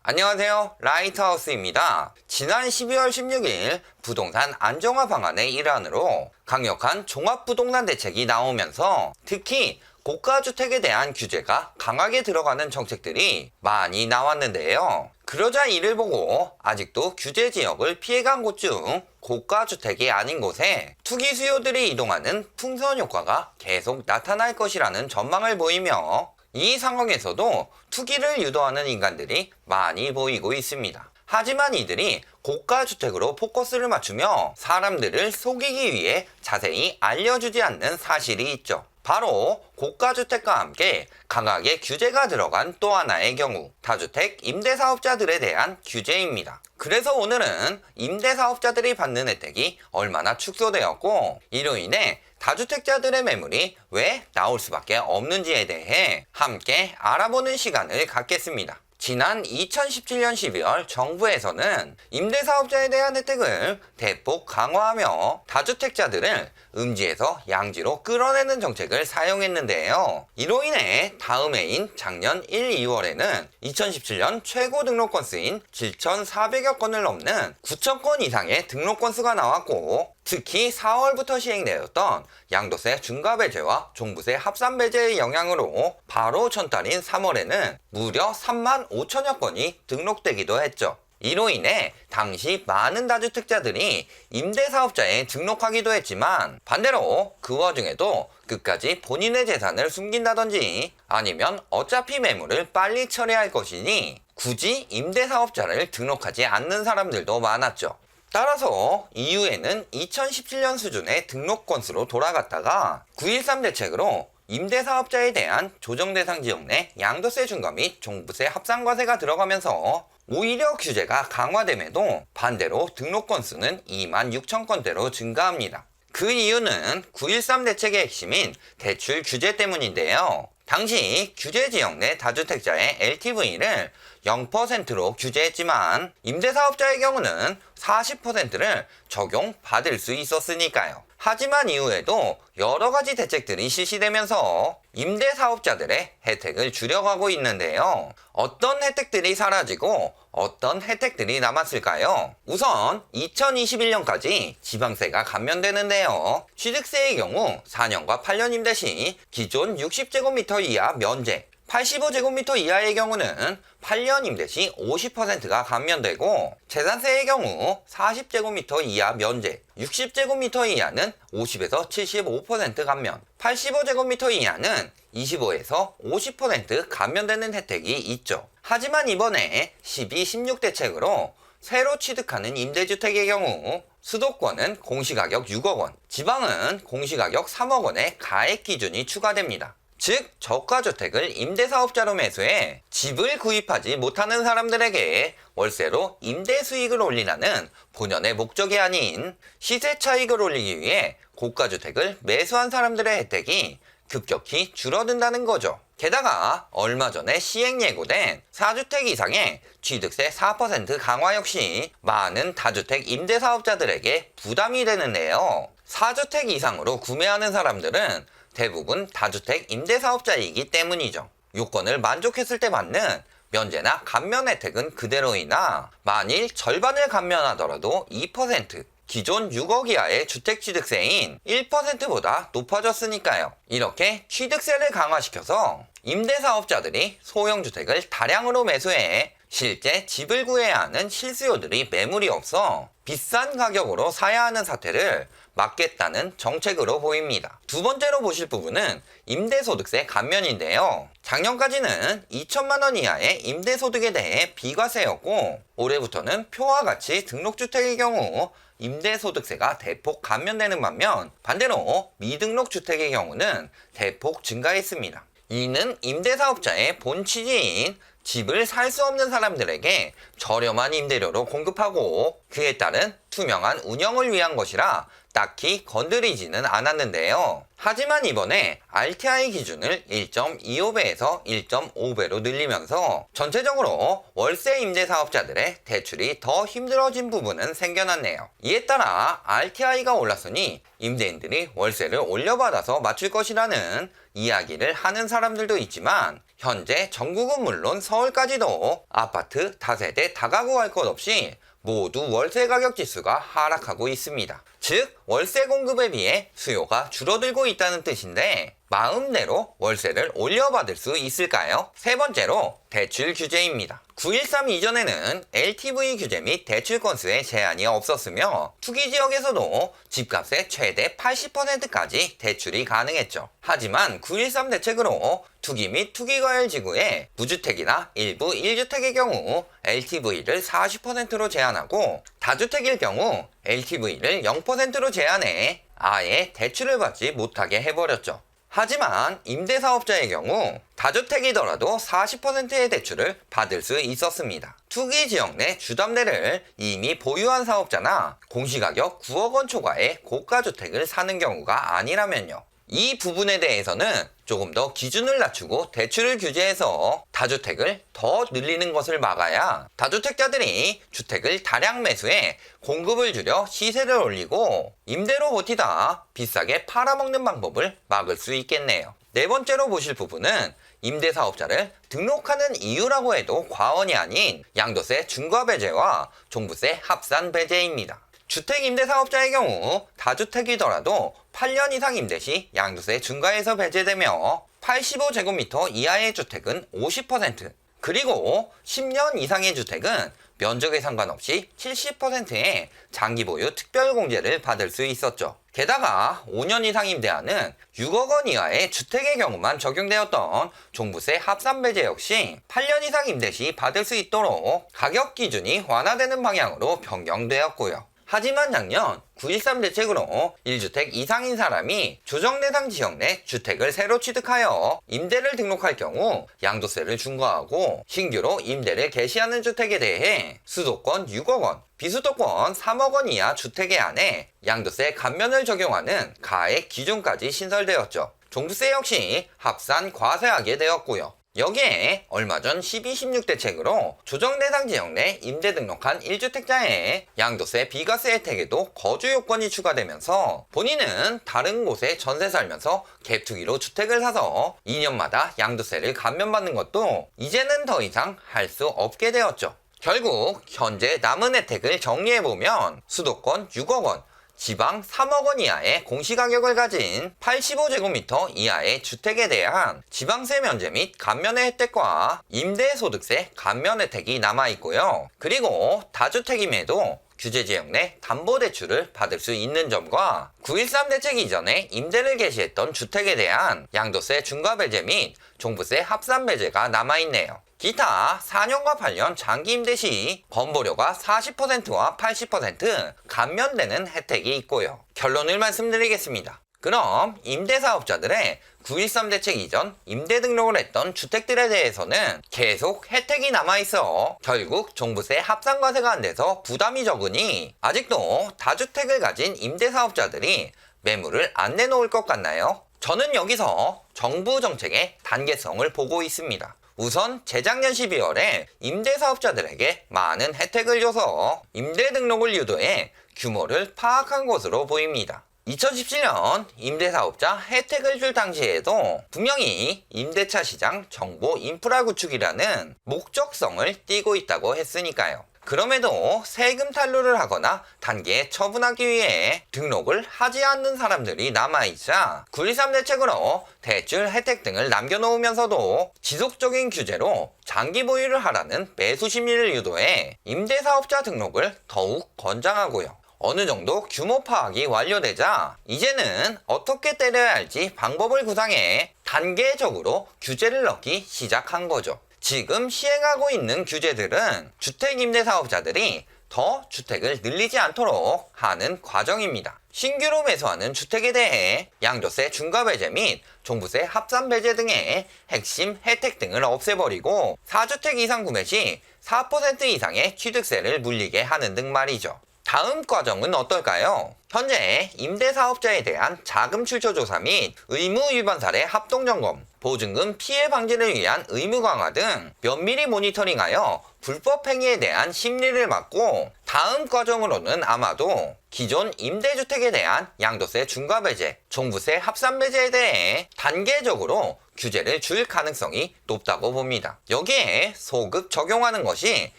안녕하세요. 라이트하우스입니다. 지난 12월 16일 부동산 안정화 방안의 일환으로 강력한 종합부동산 대책이 나오면서 특히 고가주택에 대한 규제가 강하게 들어가는 정책들이 많이 나왔는데요. 그러자 이를 보고 아직도 규제 지역을 피해간 곳 중 고가주택이 아닌 곳에 투기 수요들이 이동하는 풍선 효과가 계속 나타날 것이라는 전망을 보이며 이 상황에서도 투기를 유도하는 인간들이 많이 보이고 있습니다. 하지만 이들이 고가주택으로 포커스를 맞추며 사람들을 속이기 위해 자세히 알려주지 않는 사실이 있죠. 바로 고가주택과 함께 강하게 규제가 들어간 또 하나의 경우, 다주택 임대사업자들에 대한 규제입니다. 그래서 오늘은 임대사업자들이 받는 혜택이 얼마나 축소되었고 이로 인해 다주택자들의 매물이 왜 나올 수밖에 없는지에 대해 함께 알아보는 시간을 갖겠습니다. 지난 2017년 12월 정부에서는 임대사업자에 대한 혜택을 대폭 강화하며 다주택자들을 음지에서 양지로 끌어내는 정책을 사용했는데요. 이로 인해 다음 해인 작년 1, 2월에는 2017년 최고 등록 건수인 7,400여 건을 넘는 9,000건 이상의 등록 건수가 나왔고 특히 4월부터 시행되었던 양도세 중과배제와 종부세 합산배제의 영향으로 바로 전달인 3월에는 무려 3만 5천여 건이 등록되기도 했죠. 이로 인해 당시 많은 다주택자들이 임대사업자에 등록하기도 했지만 반대로 그 와중에도 끝까지 본인의 재산을 숨긴다든지 아니면 어차피 매물을 빨리 처리할 것이니 굳이 임대사업자를 등록하지 않는 사람들도 많았죠. 따라서 이후에는 2017년 수준의 등록 건수로 돌아갔다가 9.13 대책으로 임대사업자에 대한 조정대상 지역 내 양도세 중과 및 종부세 합산과세가 들어가면서 오히려 규제가 강화됨에도 반대로 등록 건수는 2만 6천 건대로 증가합니다. 그 이유는 9.13 대책의 핵심인 대출 규제 때문인데요. 당시 규제 지역 내 다주택자의 LTV를 0%로 규제했지만 임대사업자의 경우는 40%를 적용받을 수 있었으니까요. 하지만 이후에도 여러가지 대책들이 실시되면서 임대사업자들의 혜택을 줄여가고 있는데요. 어떤 혜택들이 사라지고 어떤 혜택들이 남았을까요? 우선 2021년까지 지방세가 감면되는데요. 취득세의 경우 4년과 8년 임대 시 기존 60제곱미터 이하 면제, 85제곱미터 이하의 경우는 8년 임대 시 50%가 감면되고 재산세의 경우 40제곱미터 이하 면제, 60제곱미터 이하는 50에서 75% 감면, 85제곱미터 이하는 25에서 50% 감면되는 혜택이 있죠. 하지만 이번에 12, 16 대책으로 새로 취득하는 임대주택의 경우 수도권은 공시가격 6억 원, 지방은 공시가격 3억 원의 가액 기준이 추가됩니다. 즉 저가주택을 임대사업자로 매수해 집을 구입하지 못하는 사람들에게 월세로 임대 수익을 올리라는 본연의 목적이 아닌 시세 차익을 올리기 위해 고가주택을 매수한 사람들의 혜택이 급격히 줄어든다는 거죠. 게다가 얼마 전에 시행 예고된 4주택 이상의 취득세 4% 강화 역시 많은 다주택 임대사업자들에게 부담이 되는데요. 4주택 이상으로 구매하는 사람들은 대부분 다주택 임대사업자이기 때문이죠. 요건을 만족했을 때 받는 면제나 감면 혜택은 그대로이나 만일 절반을 감면하더라도 2%, 기존 6억 이하의 주택취득세인 1%보다 높아졌으니까요. 이렇게 취득세를 강화시켜서 임대사업자들이 소형주택을 다량으로 매수해 실제 집을 구해야 하는 실수요들이 매물이 없어 비싼 가격으로 사야 하는 사태를 막겠다는 정책으로 보입니다. 두 번째로 보실 부분은 임대소득세 감면인데요. 작년까지는 2천만 원 이하의 임대소득에 대해 비과세였고 올해부터는 표와 같이 등록주택의 경우 임대소득세가 대폭 감면되는 반면 반대로 미등록주택의 경우는 대폭 증가했습니다. 이는 임대사업자의 본 취지인 집을 살 수 없는 사람들에게 저렴한 임대료로 공급하고 그에 따른 투명한 운영을 위한 것이라 딱히 건드리지는 않았는데요. 하지만 이번에 RTI 기준을 1.25배에서 1.5배로 늘리면서 전체적으로 월세 임대사업자들의 대출이 더 힘들어진 부분은 생겨났네요. 이에 따라 RTI가 올랐으니 임대인들이 월세를 올려받아서 맞출 것이라는 이야기를 하는 사람들도 있지만 현재 전국은 물론 서울까지도 아파트, 다세대, 다가구 할 것 없이 모두 월세 가격 지수가 하락하고 있습니다. 즉 월세 공급에 비해 수요가 줄어들고 있다는 뜻인데 마음대로 월세를 올려받을 수 있을까요? 세 번째로 대출 규제입니다. 9.13 이전에는 LTV 규제 및 대출 건수에 제한이 없었으며 투기 지역에서도 집값의 최대 80%까지 대출이 가능했죠. 하지만 9.13 대책으로 투기 및 투기과열 지구에 무주택이나 일부 1주택의 경우 LTV를 40%로 제한하고 다주택일 경우 LTV를 0%로 제한해 아예 대출을 받지 못하게 해버렸죠. 하지만 임대사업자의 경우 다주택이더라도 40%의 대출을 받을 수 있었습니다. 투기 지역 내 주담대를 이미 보유한 사업자나 공시가격 9억 원 초과의 고가주택을 사는 경우가 아니라면요. 이 부분에 대해서는 조금 더 기준을 낮추고 대출을 규제해서 다주택을 더 늘리는 것을 막아야 다주택자들이 주택을 다량 매수해 공급을 줄여 시세를 올리고 임대로 버티다 비싸게 팔아먹는 방법을 막을 수 있겠네요. 네 번째로 보실 부분은 임대사업자를 등록하는 이유라고 해도 과언이 아닌 양도세 중과 배제와 종부세 합산 배제입니다. 주택임대사업자의 경우 다주택이더라도 8년 이상 임대 시 양도세 중과에서 배제되며 85제곱미터 이하의 주택은 50%, 그리고 10년 이상의 주택은 면적에 상관없이 70%의 장기 보유 특별공제를 받을 수 있었죠. 게다가 5년 이상 임대하는 6억 원 이하의 주택의 경우만 적용되었던 종부세 합산 배제 역시 8년 이상 임대 시 받을 수 있도록 가격 기준이 완화되는 방향으로 변경되었고요. 하지만 작년 9.13 대책으로 1주택 이상인 사람이 조정 대상 지역 내 주택을 새로 취득하여 임대를 등록할 경우 양도세를 중과하고 신규로 임대를 개시하는 주택에 대해 수도권 6억 원, 비수도권 3억 원 이하 주택에 한해 양도세 감면을 적용하는 가액 기준까지 신설되었죠. 종부세 역시 합산 과세하게 되었고요. 여기에 얼마 전 12.16 대책으로 조정 대상 지역 내 임대 등록한 1주택자의 양도세 비과세 혜택에도 거주 요건이 추가되면서 본인은 다른 곳에 전세 살면서 갭투기로 주택을 사서 2년마다 양도세를 감면받는 것도 이제는 더 이상 할 수 없게 되었죠. 결국 현재 남은 혜택을 정리해보면 수도권 6억 원, 지방 3억 원 이하의 공시가격을 가진 85제곱미터 이하의 주택에 대한 지방세 면제 및 감면의 혜택과 임대소득세 감면 혜택이 남아있고요. 그리고 다주택임에도 규제지역 내 담보대출을 받을 수 있는 점과 9.13 대책 이전에 임대를 개시했던 주택에 대한 양도세 중과배제 및 종부세 합산 배제가 남아있네요. 기타 4년과 8년 장기 임대 시 건보료가 40%와 80% 감면되는 혜택이 있고요. 결론을 말씀드리겠습니다. 그럼 임대사업자들의 9.13 대책 이전 임대 등록을 했던 주택들에 대해서는 계속 혜택이 남아있어 결국 종부세 합산과세가 안 돼서 부담이 적으니 아직도 다주택을 가진 임대사업자들이 매물을 안 내놓을 것 같나요? 저는 여기서 정부 정책의 단계성을 보고 있습니다. 우선 재작년 12월에 임대사업자들에게 많은 혜택을 줘서 임대 등록을 유도해 규모를 파악한 것으로 보입니다. 2017년 임대사업자 혜택을 줄 당시에도 분명히 임대차 시장 정보 인프라 구축이라는 목적성을 띠고 있다고 했으니까요. 그럼에도 세금 탈루를 하거나 단계에 처분하기 위해 등록을 하지 않는 사람들이 남아있자 9.13 대책으로 대출 혜택 등을 남겨놓으면서도 지속적인 규제로 장기 보유를 하라는 매수 심리를 유도해 임대사업자 등록을 더욱 권장하고요. 어느 정도 규모 파악이 완료되자 이제는 어떻게 때려야 할지 방법을 구상해 단계적으로 규제를 넣기 시작한 거죠. 지금 시행하고 있는 규제들은 주택임대사업자들이 더 주택을 늘리지 않도록 하는 과정입니다. 신규로 매수하는 주택에 대해 양도세 중과배제 및 종부세 합산 배제 등의 핵심 혜택 등을 없애버리고 4주택 이상 구매 시 4% 이상의 취득세를 물리게 하는 등 말이죠. 다음 과정은 어떨까요? 현재 임대사업자에 대한 자금 출처 조사 및 의무 위반 사례 합동점검, 보증금 피해 방지를 위한 의무 강화 등 면밀히 모니터링하여 불법 행위에 대한 심리를 막고 다음 과정으로는 아마도 기존 임대주택에 대한 양도세 중과배제, 종부세 합산배제에 대해 단계적으로 규제를 줄 가능성이 높다고 봅니다. 여기에 소급 적용하는 것이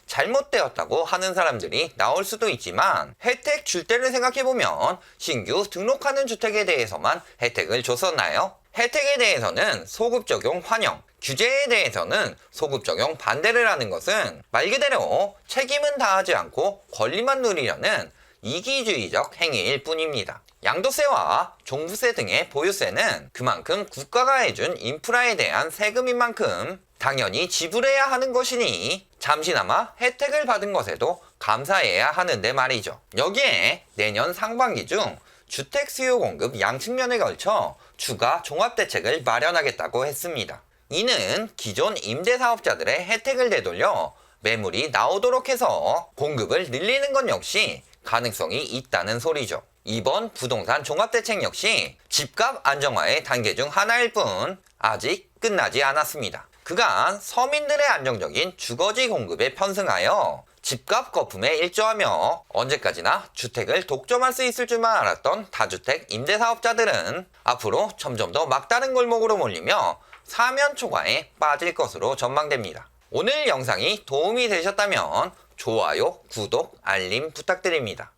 잘못되었다고 하는 사람들이 나올 수도 있지만 혜택 줄 때를 생각해보면 신규 등록하는 주택에 대해서만 혜택을 줬었나요? 혜택에 대해서는 소급 적용 환영, 규제에 대해서는 소급 적용 반대를 하는 것은 말 그대로 책임은 다하지 않고 권리만 누리려는 이기주의적 행위일 뿐입니다. 양도세와 종부세 등의 보유세는 그만큼 국가가 해준 인프라에 대한 세금인 만큼 당연히 지불해야 하는 것이니 잠시나마 혜택을 받은 것에도 감사해야 하는데 말이죠. 여기에 내년 상반기 중 주택 수요 공급 양측면에 걸쳐 추가 종합대책을 마련하겠다고 했습니다. 이는 기존 임대사업자들의 혜택을 되돌려 매물이 나오도록 해서 공급을 늘리는 것 역시 가능성이 있다는 소리죠. 이번 부동산 종합대책 역시 집값 안정화의 단계 중 하나일 뿐 아직 끝나지 않았습니다. 그간 서민들의 안정적인 주거지 공급에 편승하여 집값 거품에 일조하며 언제까지나 주택을 독점할 수 있을 줄만 알았던 다주택 임대사업자들은 앞으로 점점 더 막다른 골목으로 몰리며 사면 초과에 빠질 것으로 전망됩니다. 오늘 영상이 도움이 되셨다면 좋아요, 구독, 알림 부탁드립니다.